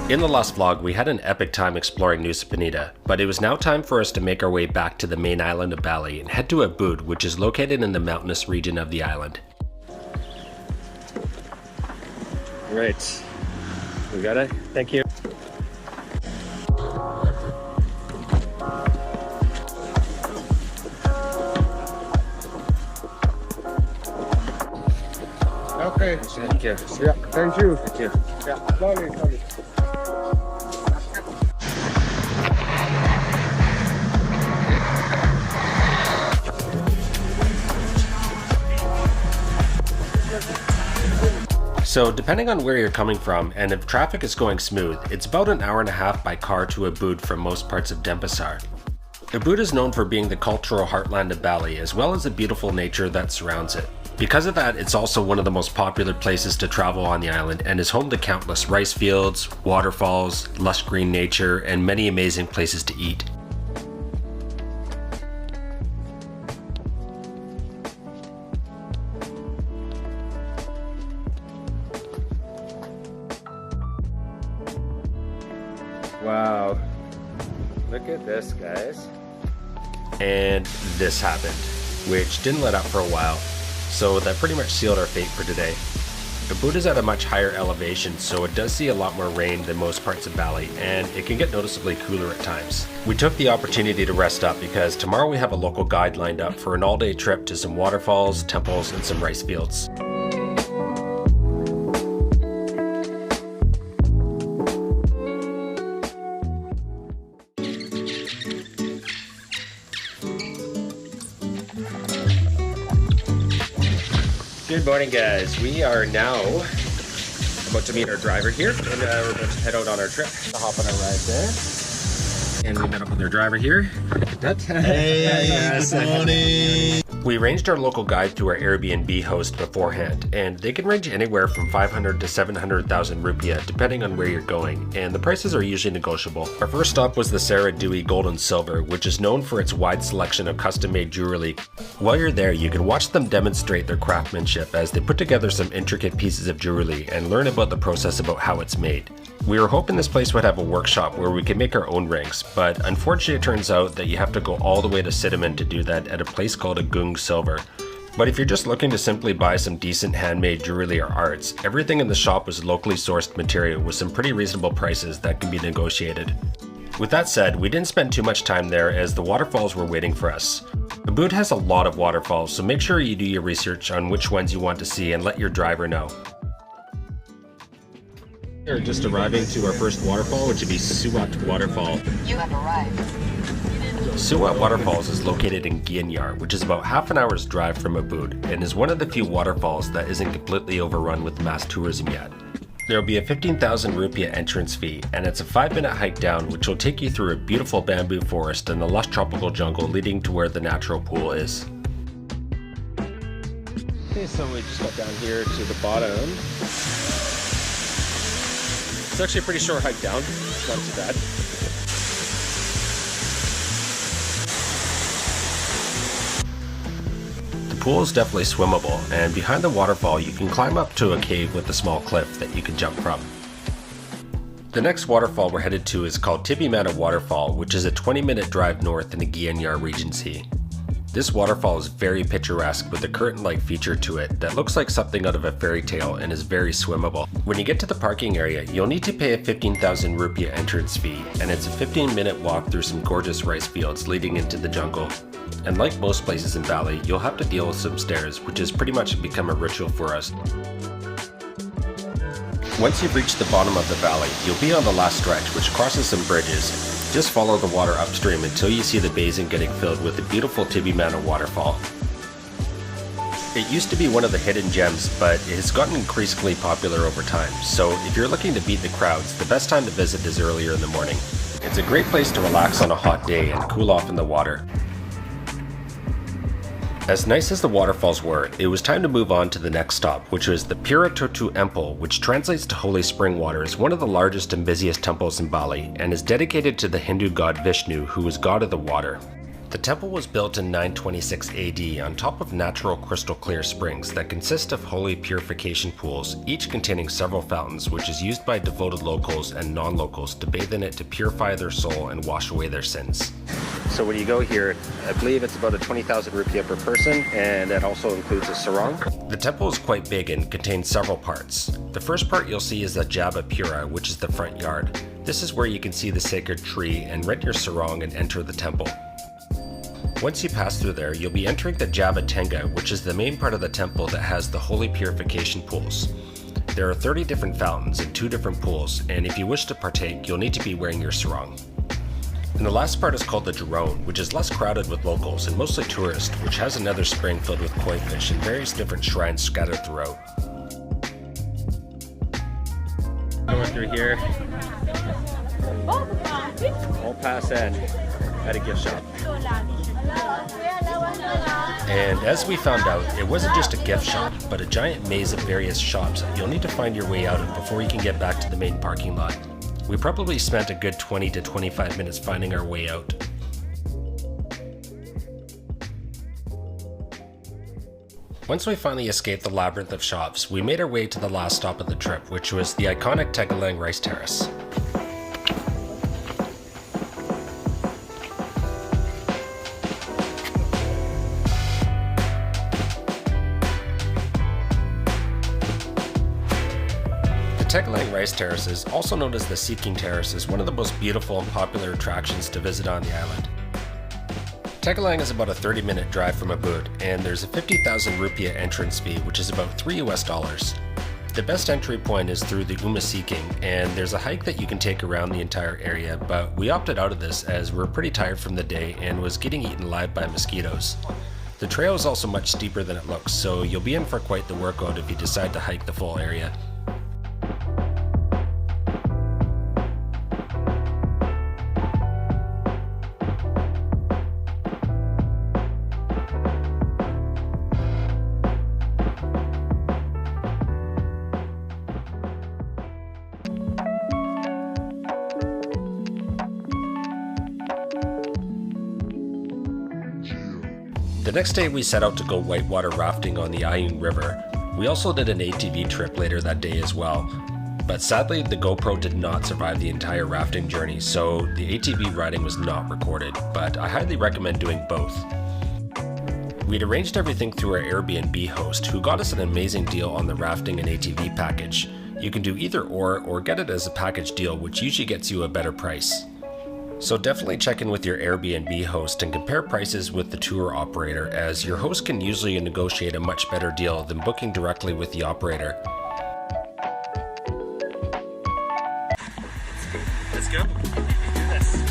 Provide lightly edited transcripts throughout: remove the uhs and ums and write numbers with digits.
In the last vlog, we had an epic time exploring Nusa Penida, but it was now time for us to make our way back to the main island of Bali and head to UBUD, which is located in the mountainous region of the island. Right, we got it. Thank you. Okay. Thank you. Yeah, thank you. Thank you. Yeah, slowly. So depending on where you're coming from, and if traffic is going smooth, it's about an hour and a half by car to UBUD from most parts of Denpasar. UBUD is known for being the cultural heartland of Bali, as well as the beautiful nature that surrounds it. Because of that, it's also one of the most popular places to travel on the island and is home to countless rice fields, waterfalls, lush green nature, and many amazing places to eat. Wow. Look at this, guys. And this happened, which didn't let up for a while, so that pretty much sealed our fate for today. UBUD is at a much higher elevation, so it does see a lot more rain than most parts of Bali, and it can get noticeably cooler at times. We took the opportunity to rest up because tomorrow we have a local guide lined up for an all-day trip to some waterfalls, temples, and some rice fields. Good morning, guys. We are now about to meet our driver here, and we're about to head out on our trip. Hop on our ride there. And we met up with our driver here. Hey, good morning. We arranged our local guide through our Airbnb host beforehand, and they can range anywhere from 500 to 700,000 rupiah depending on where you're going, and the prices are usually negotiable. Our first stop was the Sarah Dewey Gold and Silver, which is known for its wide selection of custom-made jewelry. While you're there, you can watch them demonstrate their craftsmanship as they put together some intricate pieces of jewelry and learn about the process about how it's made. We were hoping this place would have a workshop where we could make our own rings, but unfortunately it turns out that you have to go all the way to Cinnamon to do that at a place called Agung Silver. But if you're just looking to simply buy some decent handmade jewelry or arts, everything in the shop was locally sourced material with some pretty reasonable prices that can be negotiated. With that said, we didn't spend too much time there as the waterfalls were waiting for us. UBUD has a lot of waterfalls, so make sure you do your research on which ones you want to see and let your driver know. We're just arriving to our first waterfall, which would be Suat Waterfall. You have arrived. Suat Waterfalls is located in Gianyar, which is about half an hour's drive from UBUD, and is one of the few waterfalls that isn't completely overrun with mass tourism yet. There will be a 15,000 rupiah entrance fee, and it's a 5-minute hike down which will take you through a beautiful bamboo forest and the lush tropical jungle leading to where the natural pool is. Okay, so we just got down here to the bottom. It's actually a pretty short hike down. It's not too bad. The pool is definitely swimmable, and behind the waterfall you can climb up to a cave with a small cliff that you can jump from. The next waterfall we're headed to is called Tibimana Waterfall, which is a 20-minute drive north in the Gianyar Regency. This waterfall is very picturesque with a curtain-like feature to it that looks like something out of a fairy tale and is very swimmable. When you get to the parking area, you'll need to pay a 15,000 rupiah entrance fee, and it's a 15-minute walk through some gorgeous rice fields leading into the jungle. And like most places in Bali, you'll have to deal with some stairs, which has pretty much become a ritual for us. Once you've reached the bottom of the valley, you'll be on the last stretch, which crosses some bridges. Just follow the water upstream until you see the basin getting filled with the beautiful Tibimana waterfall. It used to be one of the hidden gems, but it has gotten increasingly popular over time, so if you're looking to beat the crowds, the best time to visit is earlier in the morning. It's a great place to relax on a hot day and cool off in the water. As nice as the waterfalls were, it was time to move on to the next stop, which was the Piratotu Temple, which translates to Holy Spring Water, is one of the largest and busiest temples in Bali, and is dedicated to the Hindu god Vishnu, who is god of the water. The temple was built in 926 AD on top of natural crystal clear springs that consist of holy purification pools, each containing several fountains, which is used by devoted locals and non-locals to bathe in it to purify their soul and wash away their sins. So when you go here, I believe it's about a 20,000 rupiah per person, and that also includes a sarong. The temple is quite big and contains several parts. The first part you'll see is the Java Pura, which is the front yard. This is where you can see the sacred tree and rent your sarong and enter the temple. Once you pass through there, you'll be entering the Java Tenga, which is the main part of the temple that has the holy purification pools. There are 30 different fountains and 2 different pools, and if you wish to partake, you'll need to be wearing your sarong. And the last part is called the Jerome, which is less crowded with locals and mostly tourists, which has another spring filled with koi fish and various different shrines scattered throughout. Going through here, we'll pass in at a gift shop. And as we found out, it wasn't just a gift shop, but a giant maze of various shops that you'll need to find your way out of before you can get back to the main parking lot. We probably spent a good 20 to 25 minutes finding our way out. Once we finally escaped the labyrinth of shops, we made our way to the last stop of the trip, which was the iconic Tegalang Rice Terrace. Tegalang Rice Terraces, also known as the Seeking Terrace, is one of the most beautiful and popular attractions to visit on the island. Tegalang is about a 30-minute drive from UBUD, and there's a 50,000 rupiah entrance fee, which is about $3 US. The best entry point is through the Seeking, and there's a hike that you can take around the entire area, but we opted out of this as we're pretty tired from the day and was getting eaten alive by mosquitoes. The trail is also much steeper than it looks, so you'll be in for quite the workout if you decide to hike the full area. The next day we set out to go whitewater rafting on the Ayun River. We also did an ATV trip later that day as well. But sadly, the GoPro did not survive the entire rafting journey, so the ATV riding was not recorded, but I highly recommend doing both. We'd arranged everything through our Airbnb host, who got us an amazing deal on the rafting and ATV package. You can do either or get it as a package deal, which usually gets you a better price. So definitely check in with your Airbnb host and compare prices with the tour operator, as your host can usually negotiate a much better deal than booking directly with the operator. Let's go. Do this.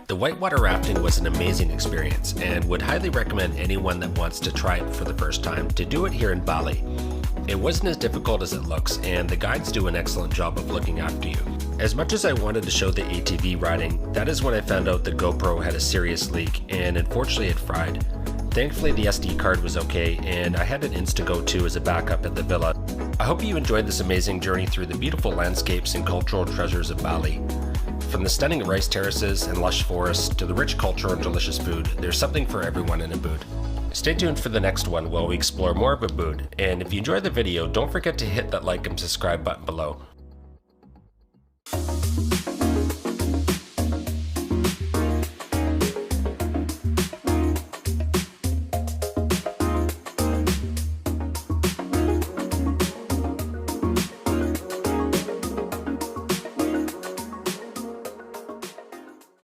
The whitewater rafting was an amazing experience and would highly recommend anyone that wants to try it for the first time to do it here in Bali. It wasn't as difficult as it looks, and the guides do an excellent job of looking after you. As much as I wanted to show the ATV riding, that is when I found out the GoPro had a serious leak, and unfortunately it fried. Thankfully the SD card was okay, and I had an Instago 2 as a backup at the villa. I hope you enjoyed this amazing journey through the beautiful landscapes and cultural treasures of Bali. From the stunning rice terraces and lush forests to the rich culture and delicious food, there's something for everyone in UBUD. Stay tuned for the next one while we explore more of UBUD, and if you enjoyed the video, don't forget to hit that like and subscribe button below.